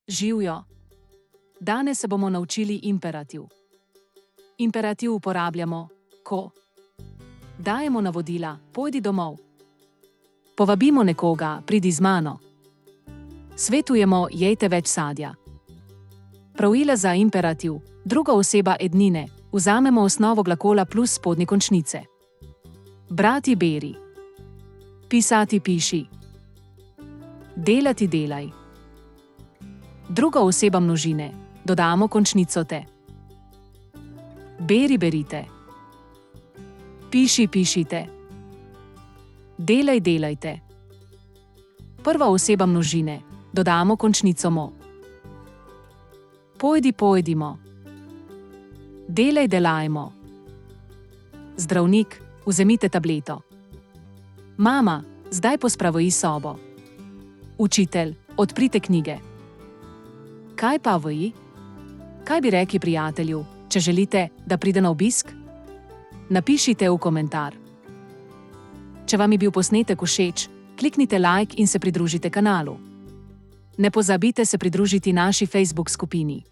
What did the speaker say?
Živjo! Danes se bomo naučili imperativ. Imperativ uporabljamo, ko dajemo navodila, pojdi domov. Povabimo nekoga, pridi z mano. Svetujemo, jejte več sadja. Pravila za imperativ, druga oseba ednine, vzamemo osnovo glagola plus spodnje končnice. Brati beri. Pisati piši. Delati delaj. Druga oseba množine, dodamo končnico te. Beri berite. Piši pišite. Delaj delajte. Prva oseba množine, dodamo končnico mo. Pojdi pojdimo. Delaj delajmo. Zdravnik, vzemite tableto. Mama, zdaj pospravi sobo. Učitelj, odprite knjige. Kaj pa vi? Kaj bi rekli prijatelju, če želite, da pride na obisk? Napišite v komentar. Če vam je bil posnetek všeč, kliknite like in se pridružite kanalu. Ne pozabite se pridružiti naši Facebook skupini.